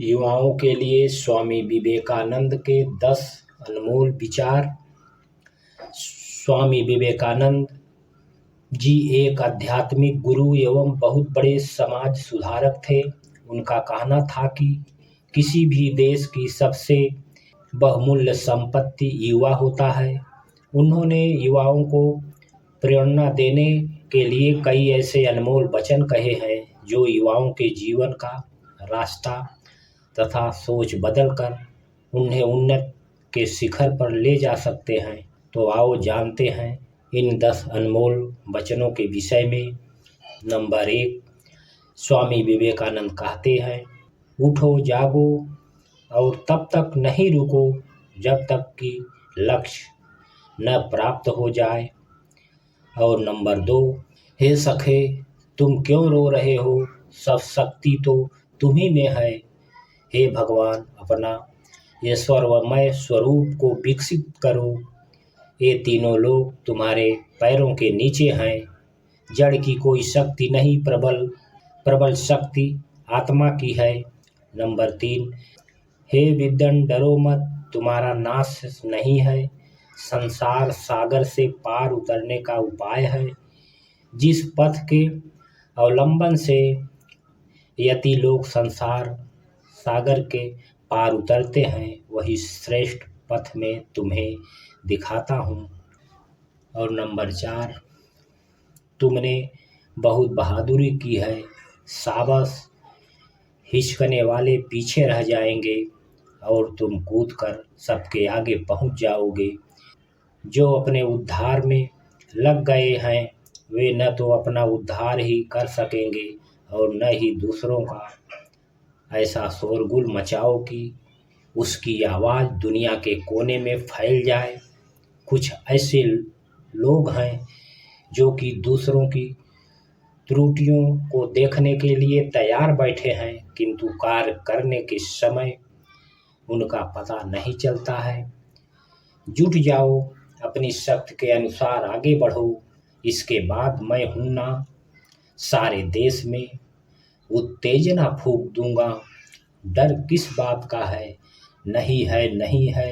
युवाओं के लिए स्वामी विवेकानंद के 10 अनमोल विचार। स्वामी विवेकानंद जी एक आध्यात्मिक गुरु एवं बहुत बड़े समाज सुधारक थे। उनका कहना था कि किसी भी देश की सबसे बहुमूल्य संपत्ति युवा होता है। उन्होंने युवाओं को प्रेरणा देने के लिए कई ऐसे अनमोल वचन कहे हैं जो युवाओं के जीवन का रास्ता तथा सोच बदलकर उन्हें उन्नत के शिखर पर ले जा सकते हैं। तो आओ जानते हैं इन 10 अनमोल वचनों के विषय में। नंबर 1, स्वामी विवेकानंद कहते हैं, उठो जागो और तब तक नहीं रुको जब तक कि लक्ष्य न प्राप्त हो जाए। और नंबर 2, हे सखे तुम क्यों रो रहे हो, सब शक्ति तो तुम्ही में है। हे भगवान अपना ईश्वरमय स्वरूप को विकसित करो। ये तीनों लोग तुम्हारे पैरों के नीचे हैं। जड़ की कोई शक्ति नहीं, प्रबल शक्ति आत्मा की है। नंबर 3, हे विद्वन डरो मत, तुम्हारा नाश नहीं है। संसार सागर से पार उतरने का उपाय है। जिस पथ के अवलंबन से यति लोग संसार सागर के पार उतरते हैं, वही श्रेष्ठ पथ में तुम्हें दिखाता हूँ। और नंबर 4, तुमने बहुत बहादुरी की है, शाबाश, हिचकने वाले पीछे रह जाएंगे और तुम कूदकर सबके आगे पहुँच जाओगे। जो अपने उद्धार में लग गए हैं वे न तो अपना उद्धार ही कर सकेंगे और न ही दूसरों का। ऐसा शोरगुल मचाओ कि उसकी आवाज़ दुनिया के कोने में फैल जाए। कुछ ऐसे लोग हैं जो कि दूसरों की त्रुटियों को देखने के लिए तैयार बैठे हैं, किंतु कार्य करने के समय उनका पता नहीं चलता है। जुट जाओ, अपनी शक्ति के अनुसार आगे बढ़ो। इसके बाद मैं हूं ना, सारे देश में उत्तेजना फूंक दूंगा। डर किस बात का है, नहीं है नहीं है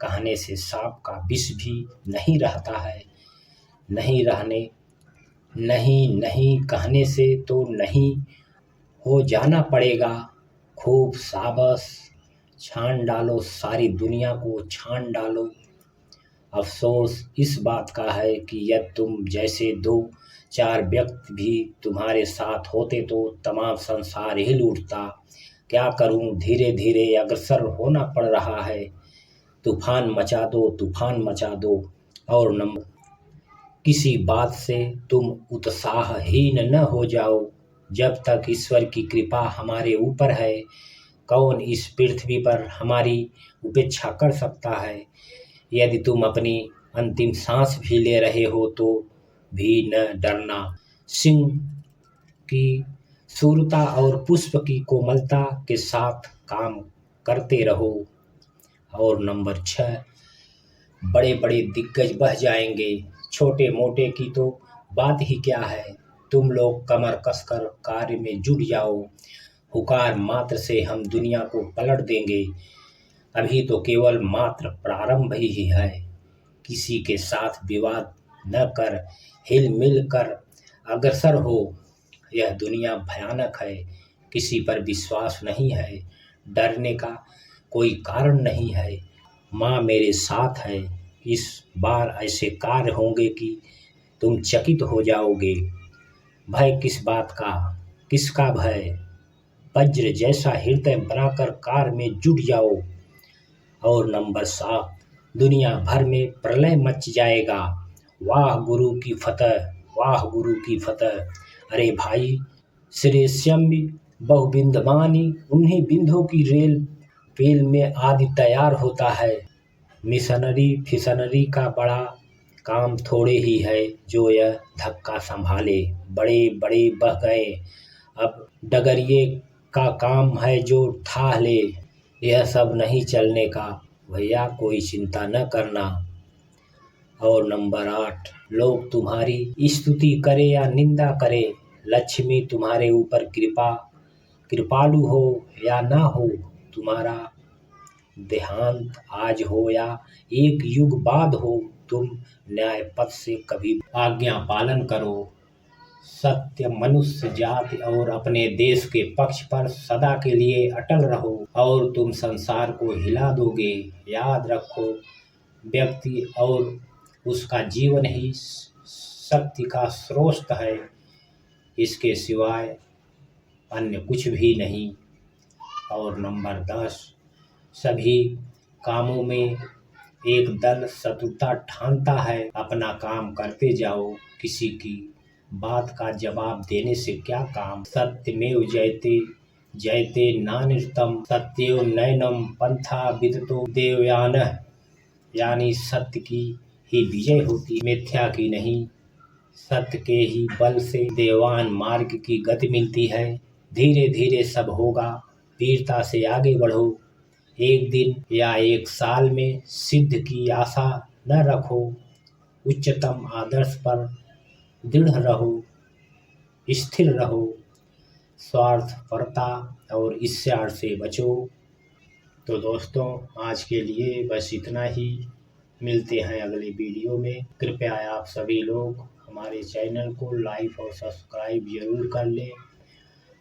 कहने से सांप का विष भी नहीं रहता है। नहीं कहने से तो नहीं हो जाना पड़ेगा। खूब शाबाश, छान डालो, सारी दुनिया को छान डालो। अफसोस इस बात का है कि यदि तुम जैसे 2-4 व्यक्ति भी तुम्हारे साथ होते तो तमाम संसार हिल उठता। क्या करूं, धीरे धीरे अग्रसर होना पड़ रहा है। तूफान मचा दो। और नंबर, किसी बात से तुम उत्साहहीन न हो जाओ। जब तक ईश्वर की कृपा हमारे ऊपर है, कौन इस पृथ्वी पर हमारी उपेक्षा कर सकता है। यदि तुम अपनी अंतिम सांस भी ले रहे हो तो भी न डरना। सिंह की शूरता और पुष्प की कोमलता के साथ काम करते रहो। और नंबर 6, बड़े बड़े दिग्गज बह जाएंगे, छोटे मोटे की तो बात ही क्या है। तुम लोग कमर कसकर कार्य में जुट जाओ। हुकार मात्र से हम दुनिया को पलट देंगे। अभी तो केवल मात्र प्रारंभ ही है। किसी के साथ विवाद न कर, हिल मिल कर अग्रसर हो। यह दुनिया भयानक है, किसी पर विश्वास नहीं है, डरने का कोई कारण नहीं है। माँ मेरे साथ है। इस बार ऐसे कार्य होंगे कि तुम चकित हो जाओगे। भय किस बात का, किसका भय। वज्र जैसा हृदय बनाकर कार्य में जुट जाओ। और नंबर 7, दुनिया भर में प्रलय मच जाएगा। वाह गुरु की फतह, वाह गुरु की फतह। अरे भाई, श्रेष्यम्य बहुबिंदमानी, उन्हीं बिंदों की रेल में आदि तैयार होता है। मिशनरी फिशनरी का बड़ा काम थोड़े ही है जो यह धक्का संभाले। बड़े बड़े बह गए, अब डगरिये का काम है जो थाह ले। यह सब नहीं चलने का भैया, कोई चिंता न करना। और नंबर 8, लोग तुम्हारी स्तुति करे या निंदा करे, लक्ष्मी तुम्हारे ऊपर कृपा कृपालु हो या ना हो, तुम्हारा देहांत आज हो या एक युग बाद हो, तुम न्याय पथ से कभी आज्ञा पालन करो। सत्य, मनुष्य जाति और अपने देश के पक्ष पर सदा के लिए अटल रहो और तुम संसार को हिला दोगे। याद रखो, व्यक्ति और उसका जीवन ही शक्ति का स्रोत है, इसके सिवाय अन्य कुछ भी नहीं। और नंबर 10, सभी कामों में एक दल शत्रुता ठानता है। अपना काम करते जाओ, किसी की बात का जवाब देने से क्या काम। सत्यमेव जयते जयते नान्यतम सत्येव नैनम पंथा विदतो देवयानः, यानी सत्य की ही विजय होती, मिथ्या की नहीं। सत्य के ही बल से देवान मार्ग की गति मिलती है। धीरे धीरे सब होगा, वीरता से आगे बढ़ो। एक दिन या एक साल में सिद्ध की आशा न रखो। उच्चतम आदर्श पर दृढ़ रहो, स्थिर रहो। स्वार्थपरता और ईर्ष्या से बचो। तो दोस्तों, आज के लिए बस इतना ही। मिलते हैं अगले वीडियो में। कृपया आप सभी लोग हमारे चैनल को लाइक और सब्सक्राइब जरूर कर लें।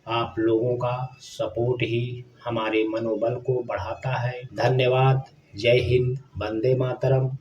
आप लोगों का सपोर्ट ही हमारे मनोबल को बढ़ाता है। धन्यवाद। जय हिंद। वंदे मातरम।